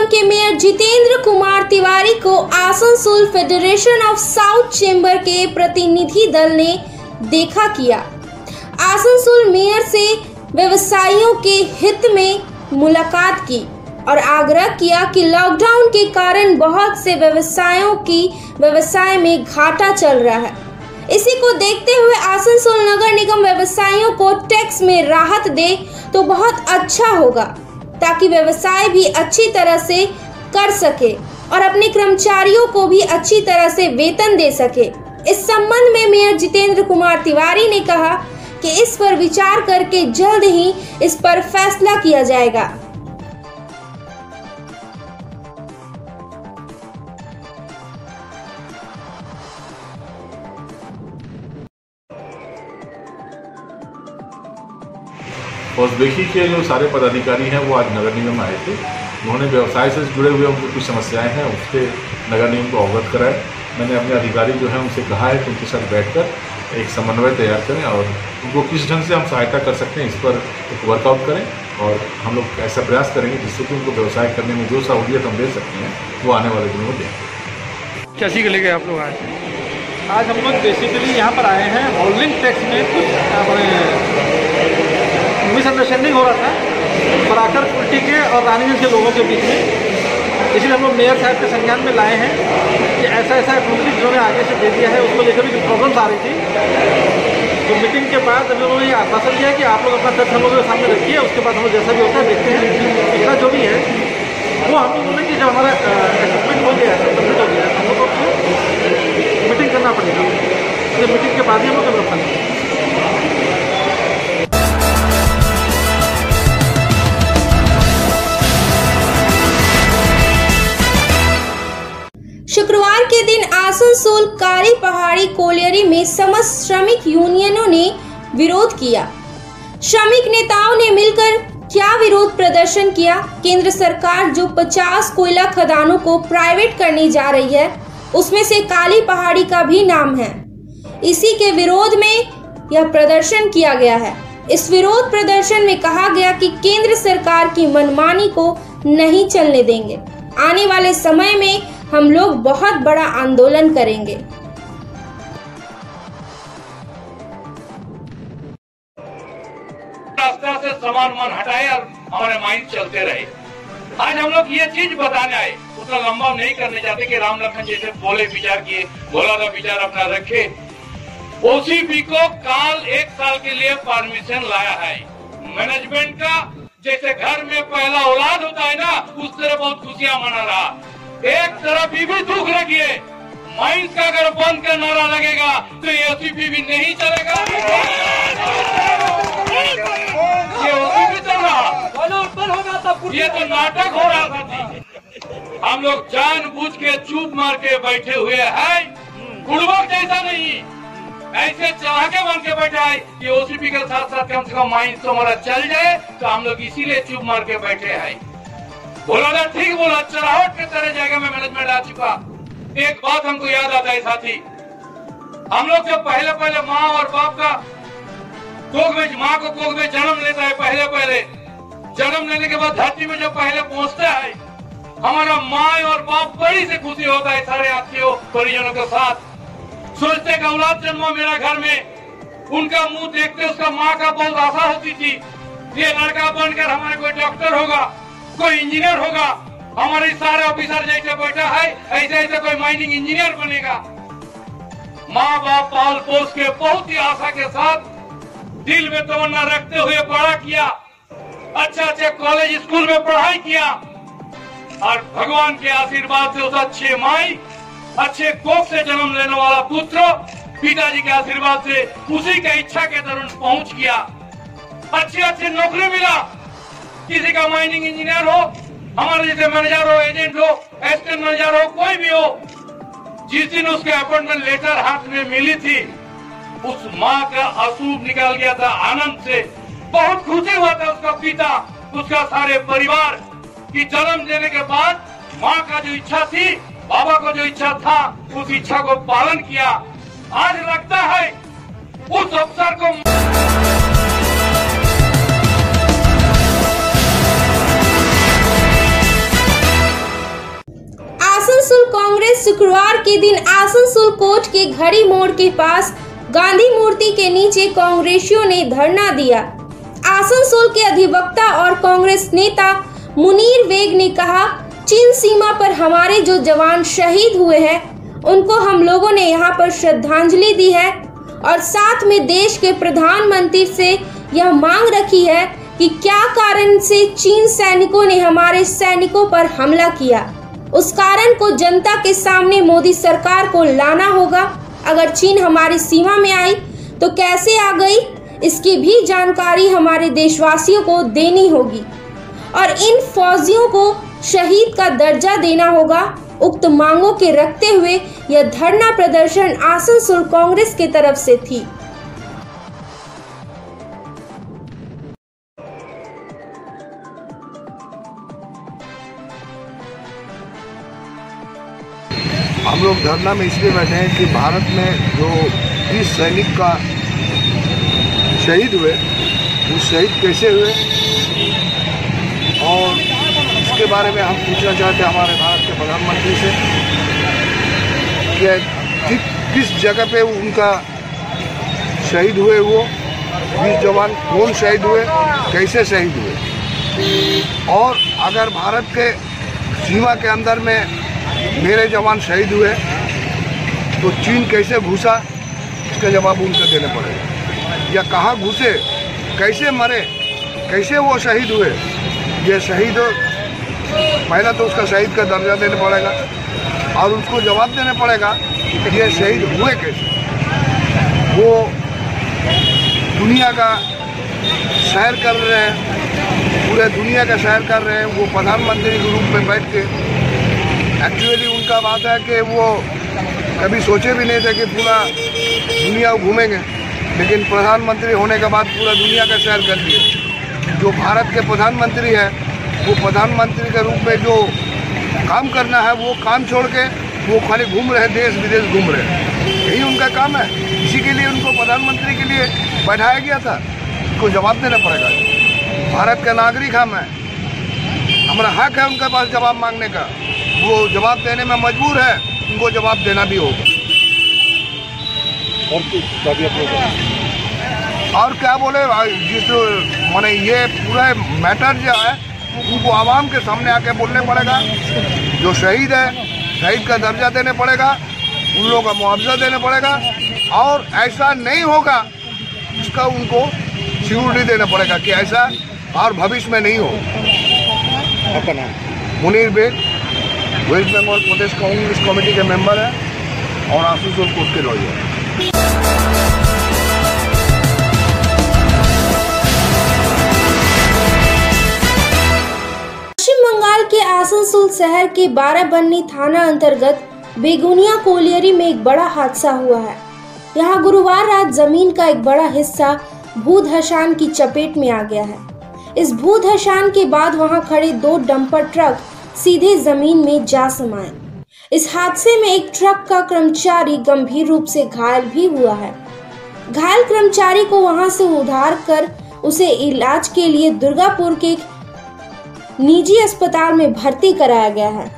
के मेयर जितेंद्र कुमार तिवारी को Asansol federation of south chamber के प्रतिनिधि दल ने देखा किया। आसनसोल मेयर से व्यवसायियों के हित में मुलाकात की और आग्रह किया कि लॉकडाउन के कारण बहुत से व्यवसायों की व्यवसाय में घाटा चल रहा है। इसी को देखते हुए आसनसोल नगर निगम व्यवसायियों को टैक्स में राहत दे तो बहुत अच्छा होगा, ताकि व्यवसाय भी अच्छी तरह से कर सके और अपने कर्मचारियों को भी अच्छी तरह से वेतन दे सके। इस संबंध में मेयर जितेंद्र कुमार तिवारी ने कहा कि इस पर विचार करके जल्द ही इस पर फैसला किया जाएगा। और देखिए कि जो सारे पदाधिकारी हैं वो आज नगर निगम आए थे। उन्होंने व्यवसाय से जुड़े हुए उनकी कुछ समस्याएं हैं, उससे नगर निगम को अवगत कराए। मैंने अपने अधिकारी जो हैं उनसे कहा है कि उनके साथ बैठकर एक समन्वय तैयार करें और उनको किस ढंग से हम सहायता कर सकते हैं इस पर एक वर्कआउट करें और हम लोग ऐसा प्रयास करेंगे जिससे कि उनको व्यवसाय करने में जो सहूलियत हम दे सकते हैं वो आने वाले दिनों में दें। कैसी के लेके आप लोग आए? आज हम लोग बेसिकली यहाँ पर आए हैं, होल्डिंग टैक्स में कुछ मिसअंडरस्टैंडिंग हो रहा था पराकर कुल्टी के और रानीगंज के लोगों के बीच में। इसलिए हम लोग मेयर साहब के संज्ञान में लाए हैं कि ऐसा नोटिस जिन्होंने आगे से दे दिया है उसको लेकर भी जो प्रॉब्लम्स आ रही थी। तो मीटिंग के बाद हम लोगों ने ये आश्वासन दिया कि आप लोग अपना तथ्य हम लोगों के सामने रखिए, उसके बाद हम लोग जैसा भी होता है देखते हैं। पिछला जो भी है वो हम लोग बोले कि जब हमारा असेसमेंट हो गया है, कंप्लीट हो गया है, हम लोग को मीटिंग करना पड़ेगा। तो मीटिंग के बाद ही हम लोग व्यवस्था करेंगे। शुक्रवार के दिन आसनसोल कारी पहाड़ी कोलियरी में समस्त श्रमिक यूनियनों ने विरोध किया। श्रमिक नेताओं ने मिलकर क्या विरोध प्रदर्शन किया? केंद्र सरकार जो 50 कोयला खदानों को प्राइवेट करने जा रही है, उसमें से काली पहाड़ी का भी नाम है। इसी के विरोध में यह प्रदर्शन किया गया है। इस विरोध प्रदर्शन में कहा गया कि केंद्र सरकार की मनमानी को नहीं चलने देंगे। आने वाले समय में हम लोग बहुत बड़ा आंदोलन करेंगे। रास्ता से सामान हटाए और हमारे माइंड चलते रहे। आज हम लोग ये चीज बताने आए, उतना लंबा नहीं करने चाहते कि राम लखन जैसे बोले विचार किए, बोला था विचार अपना रखे। ओसीपी को काल 1 साल के लिए परमिशन लाया है मैनेजमेंट का। जैसे घर में पहला औलाद होता है ना, उस तरह बहुत खुशियां मना रहा। एक तरफ भी दुख लगिए, माइंस का अगर बंद का नारा लगेगा तो ये ओसीपी भी नहीं चलेगा। ये ओसीपी चल रहा, ये तो नाटक हो रहा था। हम लोग जानबूझ के चुप मार के बैठे हुए हैं, गुड़बक जैसा नहीं, ऐसे चढ़ा के बन के बैठा है कि ओसीपी के साथ साथ कम से कम माइंस तो हमारा चल जाए। तो हम लोग इसीलिए चुप मार के बैठे हैं। बोला था, ठीक बोला, चढ़ावट के तरह जाएगा में मैनेजमेंट आ चुका। एक बात हमको याद आता है साथी, हम लोग जब पहले माँ और बाप का माँ को कोख में जन्म लेता है, पहले जन्म लेने के बाद धरती में जब पहले पहुंचता है, हमारा माँ और बाप बड़ी से खुशी होता है सारे आत्मीयों परिजनों के साथ। सोचते कि औलाद जन्मा मेरा घर में, उनका मुंह देखते उसका माँ का बहुत आशा होती थी, ये लड़का बनकर हमारे कोई डॉक्टर होगा, कोई इंजीनियर होगा, हमारे सारे ऑफिसर जैसे बैठा है ऐसे कोई माइनिंग इंजीनियर बनेगा। माँ बाप पाल पोस के बहुत ही आशा के साथ दिल में तमन्ना रखते हुए बड़ा किया, अच्छे कॉलेज स्कूल में पढ़ाई किया और भगवान के आशीर्वाद से उस अच्छे माई, अच्छे कोख से जन्म लेने वाला पुत्र पिताजी के आशीर्वाद से उसी के इच्छा के दरुन पहुंच गया। अच्छी नौकरी मिला, किसी का माइनिंग इंजीनियर हो, हमारे जैसे मैनेजर हो, एजेंट हो, असिस्टेंट मैनेजर हो, कोई भी हो। जिस दिन उसके अपॉइंटमेंट लेटर हाथ में मिली थी, उस माँ का अशुभ निकल गया था आनंद से। बहुत खुशी हुआ था उसका पिता, उसका सारे परिवार की जन्म देने के बाद माँ का जो इच्छा थी, बाबा को जो इच्छा था, उस इच्छा को पालन किया। आज लगता है उस अवसर को आसनसोल कांग्रेस शुक्रवार के दिन आसनसोल कोर्ट के घड़ी मोड़ के पास गांधी मूर्ति के नीचे कांग्रेसियों ने धरना दिया। आसनसोल के अधिवक्ता और कांग्रेस नेता मुनीर बेग ने कहा, चीन सीमा पर हमारे जो जवान शहीद हुए हैं उनको हम लोगों ने यहाँ पर श्रद्धांजलि दी है और साथ में देश के प्रधानमंत्री से यह मांग रखी है कि क्या कारण से चीन सैनिकों ने हमारे सैनिकों पर हमला किया, उस कारण को जनता के सामने मोदी सरकार को लाना होगा। अगर चीन हमारी सीमा में आई तो कैसे आ गई, इसकी भी जानकारी हमारे देशवासियों को देनी होगी और इन फौजियों को शहीद का दर्जा देना होगा। उक्त मांगों के रखते हुए यह धरना प्रदर्शन आसनसोल कांग्रेस की तरफ से थी। हम लोग धरना में इसलिए बैठे हैं कि भारत में जो 30 सैनिक का शहीद हुए, वो शहीद कैसे हुए और इसके बारे में हम पूछना चाहते हैं हमारे भारत के प्रधानमंत्री से कि किस जगह पे उनका शहीद हुए, वो 20 जवान कौन शहीद हुए, कैसे शहीद हुए, और अगर भारत के सीमा के अंदर में मेरे जवान शहीद हुए तो चीन कैसे घुसा, इसका जवाब उनको देना पड़ेगा। या कहाँ घुसे, कैसे मरे, कैसे वो शहीद हुए, ये शहीद पहला तो उसका शहीद का दर्जा देना पड़ेगा और उसको जवाब देना पड़ेगा कि ये शहीद हुए कैसे। वो दुनिया का सैर कर रहे हैं, पूरे दुनिया का सैर कर रहे हैं। वो प्रधानमंत्री के रूप में बैठ के एक्चुअली उनका बात है कि वो कभी सोचे भी नहीं थे कि पूरा दुनिया घूमेंगे, लेकिन प्रधानमंत्री होने के बाद पूरा दुनिया का सैर कर दिए। जो भारत के प्रधानमंत्री है वो प्रधानमंत्री के रूप में जो काम करना है वो काम छोड़ के वो खाली घूम रहे, देश विदेश घूम रहे हैं। यही उनका काम है, इसी के लिए उनको प्रधानमंत्री के लिए बैठाया गया था। उनको जवाब देना पड़ेगा। भारत का नागरिक हम हैं, हमारा हक है उनके पास जवाब मांगने का। वो जवाब देने में मजबूर है, उनको जवाब देना भी होगा। और क्या बोले, जिस माने ये पूरा मैटर जो है उनको आवाम के सामने आके बोलने पड़ेगा। जो शहीद है, शहीद का दर्जा देने पड़ेगा, उन लोगों का मुआवजा देने पड़ेगा और ऐसा नहीं होगा इसका उनको सिक्योरिटी देना पड़ेगा कि ऐसा और भविष्य में नहीं हो। आपका नाम? मुनीर बेग, वेस्ट बंगाल प्रदेश कांग्रेस कमेटी के मेंबर है और आसनसोल कोर्ट के लॉयर। बंगाल के आसनसोल शहर के बाराबन्नी थाना अंतर्गत बेगुनिया कोलियरी में एक बड़ा हादसा हुआ है। यहाँ गुरुवार रात जमीन का एक बड़ा हिस्सा भूधसान की चपेट में आ गया है। इस भूधसान के बाद वहां खड़े 2 डंपर ट्रक सीधे जमीन में जा समाये। इस हादसे में एक ट्रक का कर्मचारी गंभीर रूप से घायल भी हुआ है। घायल कर्मचारी को वहां से उद्धार कर उसे इलाज के लिए दुर्गापुर के एक निजी अस्पताल में भर्ती कराया गया है।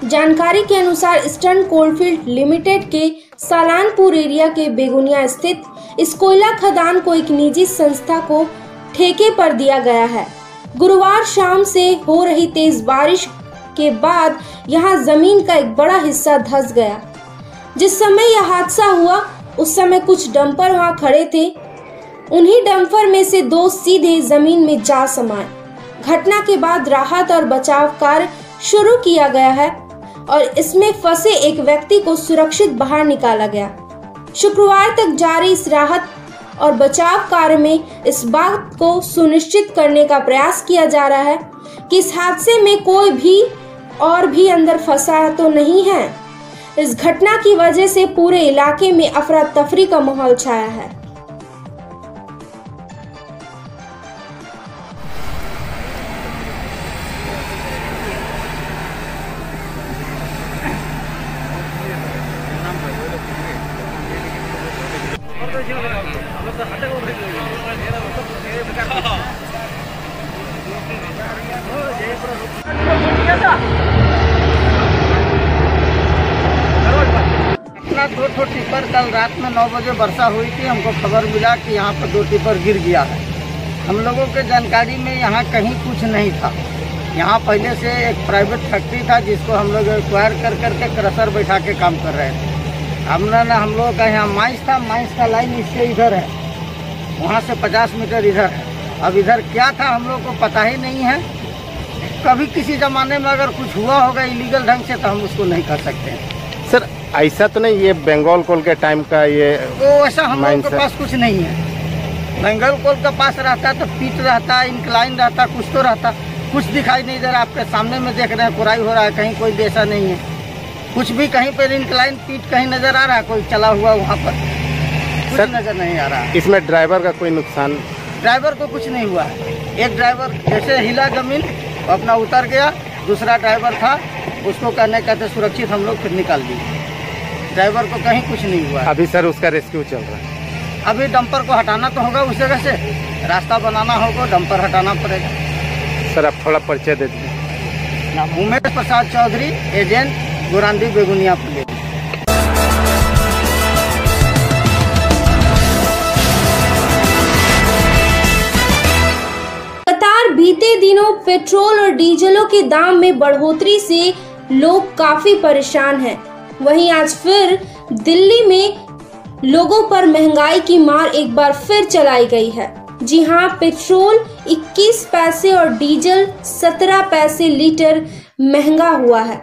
जानकारी के अनुसार ईस्टर्न कोलफील्ड लिमिटेड के सालानपुर एरिया के बेगुनिया स्थित इस कोयला खदान को एक निजी संस्था को ठेके पर दिया गया है। गुरुवार शाम से हो रही तेज बारिश के बाद यहां जमीन का एक बड़ा हिस्सा धंस गया। जिस समय यह हादसा हुआ उस समय कुछ डंपर वहां खड़े थे। उन्हीं डंपर में से 2 सीधे जमीन में जा समाये। घटना के बाद राहत और बचाव कार्य शुरू किया गया है और इसमें फंसे एक व्यक्ति को सुरक्षित बाहर निकाला गया। शुक्रवार तक जारी इस राहत और बचाव कार्य में इस बात को सुनिश्चित करने का प्रयास किया जा रहा है कि इस हादसे में कोई भी और भी अंदर फंसा तो नहीं है। इस घटना की वजह से पूरे इलाके में अफरा तफरी का माहौल छाया है। हमारा 2 ठो टिप्पर कल रात में 9 बजे वर्षा हुई थी। हमको खबर मिला कि यहाँ पर 2 टिप्पर गिर गया है। हम लोगों के जानकारी में यहाँ कहीं कुछ नहीं था। यहाँ पहले से एक प्राइवेट फैक्ट्री था जिसको हम लोग एक्वायर कर करके क्रशर बैठा के काम कर रहे थे। हम लोगों का यहाँ माइंस था, माइंस का लाइन इससे इधर है, वहाँ से 50 मीटर इधर है। अब इधर क्या था हम लोग को पता ही नहीं है। कभी किसी ज़माने में अगर कुछ हुआ होगा इलीगल ढंग से तो हम उसको नहीं कर सकते हैं। सर ऐसा तो नहीं ये बंगाल कोल के टाइम का ये वो ऐसा हम लोगों के पास कुछ नहीं है। बंगाल कोल के पास रहता तो पीट रहता, इंक्लाइन रहता, कुछ तो रहता। कुछ दिखाई नहीं दे रहा। आपके सामने में देख रहे हैं कुराई हो रहा है, कहीं कोई ऐसा नहीं है। कुछ भी कहीं पर इंक्लाइन पीट कहीं नज़र आ रहा है, कोई चला हुआ वहाँ पर कुछ नज़र नहीं आ रहा है। इसमें ड्राइवर का कोई नुकसान? ड्राइवर को कुछ नहीं हुआ है। एक ड्राइवर जैसे हिला जमीन अपना उतर गया, दूसरा ड्राइवर था उसको कहते सुरक्षित हम लोग फिर निकाल दिए। ड्राइवर को कहीं कुछ नहीं हुआ। अभी सर उसका रेस्क्यू चल रहा है। अभी डंपर को हटाना तो होगा, उस जगह से रास्ता बनाना होगा, डंपर हटाना पड़ेगा। सर आप थोड़ा परिचय दे दीजिए। Umesh Prasad Chaudhary, agent गोरांडी Begunia police. बीते दिनों पेट्रोल और डीजलों के दाम में बढ़ोतरी से लोग काफी परेशान हैं। वहीं आज फिर दिल्ली में लोगों पर महंगाई की मार एक बार फिर चलाई गई है। जी हां, पेट्रोल 21 पैसे और डीजल 17 पैसे लीटर महंगा हुआ है।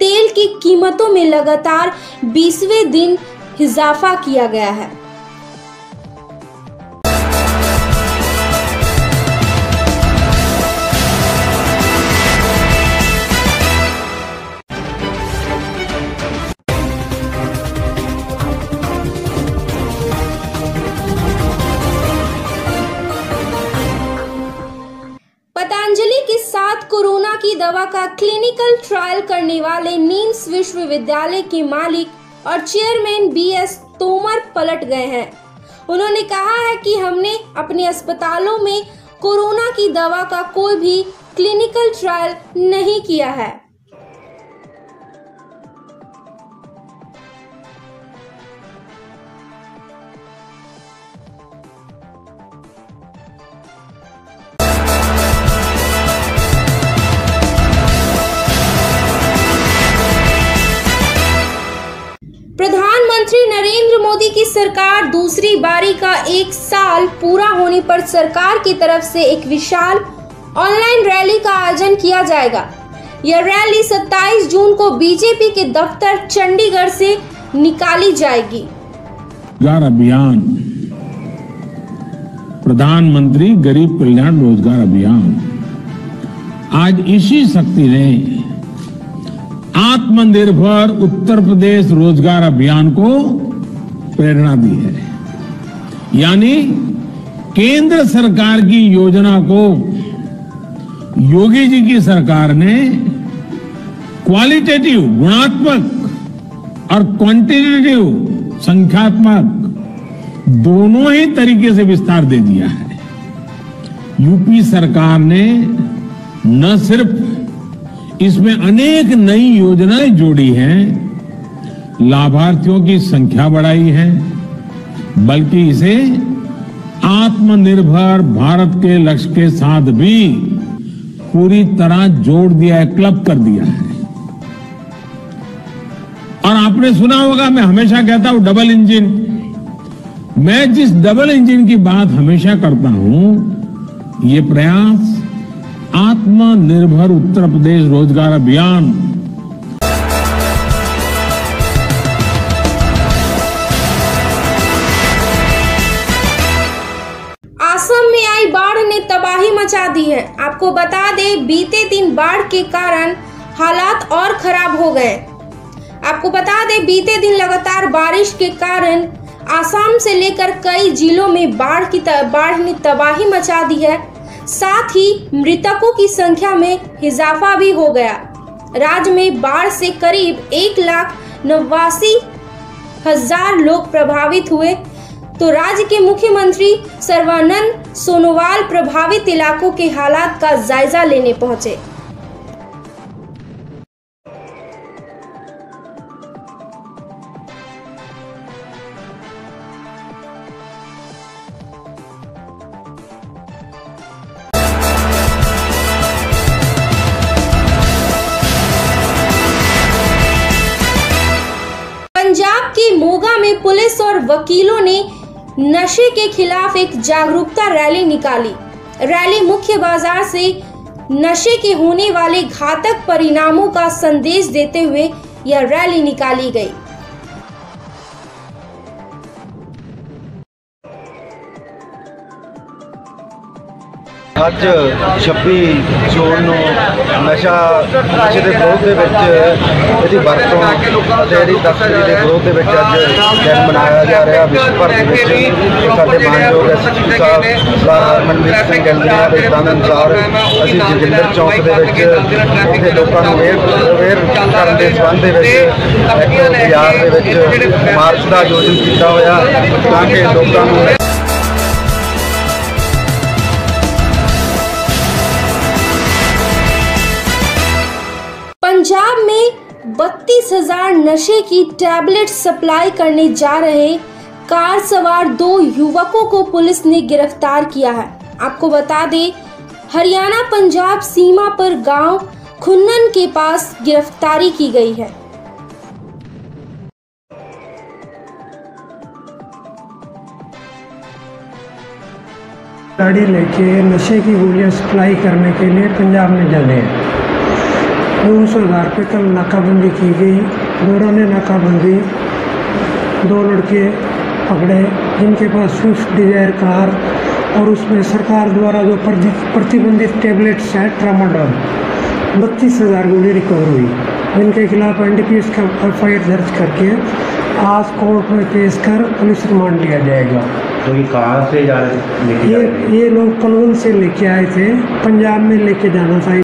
तेल की कीमतों में लगातार 20वें दिन इजाफा किया गया है। पतंजलि के साथ कोरोना की दवा का क्लिनिकल ट्रायल करने वाले नीम्स विश्वविद्यालय के मालिक और चेयरमैन BS तोमर पलट गए हैं। उन्होंने कहा है कि हमने अपने अस्पतालों में कोरोना की दवा का कोई भी क्लिनिकल ट्रायल नहीं किया है। प्रधानमंत्री नरेंद्र मोदी की सरकार दूसरी बारी का 1 साल पूरा होने पर सरकार की तरफ से एक विशाल ऑनलाइन रैली का आयोजन किया जाएगा। यह रैली 27 जून को बीजेपी के दफ्तर चंडीगढ़ से निकाली जाएगी। रोजगार अभियान, प्रधानमंत्री गरीब कल्याण रोजगार अभियान, आज इसी शक्ति ने आत्मनिर्भर उत्तर प्रदेश रोजगार अभियान को प्रेरणा दी है। यानी केंद्र सरकार की योजना को योगी जी की सरकार ने क्वालिटेटिव गुणात्मक और क्वांटिटेटिव संख्यात्मक दोनों ही तरीके से विस्तार दे दिया है। यूपी सरकार ने न सिर्फ इसमें अनेक नई योजनाएं जोड़ी हैं, लाभार्थियों की संख्या बढ़ाई है, बल्कि इसे आत्मनिर्भर भारत के लक्ष्य के साथ भी पूरी तरह जोड़ दिया है, क्लब कर दिया है। और आपने सुना होगा, मैं हमेशा कहता हूं डबल इंजन। मैं जिस डबल इंजन की बात हमेशा करता हूं, ये प्रयास आत्मनिर्भर उत्तर प्रदेश रोजगार अभियान असम में आई बाढ़ ने तबाही मचा दी है। आपको बता दें, बीते दिन बाढ़ के कारण हालात और खराब हो गए। आपको बता दें, बीते दिन लगातार बारिश के कारण असम से लेकर कई जिलों में बाढ़ ने तबाही मचा दी है। साथ ही मृतकों की संख्या में इजाफा भी हो गया। राज्य में बाढ़ से करीब 1,89,000 लोग प्रभावित हुए। तो राज्य के मुख्यमंत्री सर्बानंद सोनोवाल प्रभावित इलाकों के हालात का जायजा लेने पहुंचे। पंजाब के मोगा में पुलिस और वकीलों ने नशे के खिलाफ एक जागरूकता रैली निकाली। रैली मुख्य बाजार से नशे के होने वाले घातक परिणामों का संदेश देते हुए यह रैली निकाली गई। ਅੱਜ 26 ਜੂਨ ਨੂੰ ਨਸ਼ੇ ਦੇ ਵਿਰੋਧ ਦੇ ਵਿੱਚ ਇਹਦੀ ਵਰਤੋਂ ਅਤੇ ਇਹਦੀ ਤਸਕਰੀ ਦੇ ਵਿਰੋਧ ਦੇ ਵਿੱਚ ਅੱਜ ਦਿਨ ਮਨਾਇਆ ਜਾ ਰਿਹਾ ਵਿਸ਼ਵ ਭਰ ਦੇ ਵਿੱਚ। ਸਾਡੇ ਮਾਨਯੋਗ ਐਸਪੀ ਸਾਹਿਬ ਮਨਵੀਰ ਸਿੰਘ ਗੰਗਿਆ ਦੇ ਦੱਸਣ ਅਨੁਸਾਰ ਅਸੀਂ ਜੋਗਿੰਦਰ ਚੌਂਕ ਦੇ ਵਿੱਚ ਉੱਥੇ ਲੋਕਾਂ ਨੂੰ ਅਵੇਅਰ ਕਰਨ ਦੇ ਸੰਬੰਧ ਦੇ ਵਿੱਚ ਇੱਕ ਬਾਜ਼ਾਰ ਦੇ ਵਿੱਚ ਮਾਰਚ ਦਾ ਆਯੋਜਨ ਕੀਤਾ ਹੋਇਆ ਤਾਂ ਕਿ ਲੋਕਾਂ ਨੂੰ पंजाब में 32,000 नशे की टैबलेट सप्लाई करने जा रहे कार सवार 2 युवकों को पुलिस ने गिरफ्तार किया है। आपको बता दें, हरियाणा पंजाब सीमा पर गांव खुन्नन के पास गिरफ्तारी की गई है। गाड़ी लेके नशे की गोलियां सप्लाई करने के लिए पंजाब में जाने हैं। 200 आधार पे कल नाकाबंदी की गई। दौरान नाकाबंदी 2 लड़के पकड़े जिनके पास स्विफ्ट डिजायर कार और उसमें सरकार द्वारा जो प्रतिबंधित टैबलेट्स है ट्रामाडोल 32,000 गोली रिकवर हुई, जिनके खिलाफ NDPS का FIR दर्ज करके आज कोर्ट में पेश कर पुलिस रिमांड लिया जाएगा। तो ये कहाँ से जा रहे थे? ये लोग कलवन से लेके आए थे, पंजाब में लेके जाना था।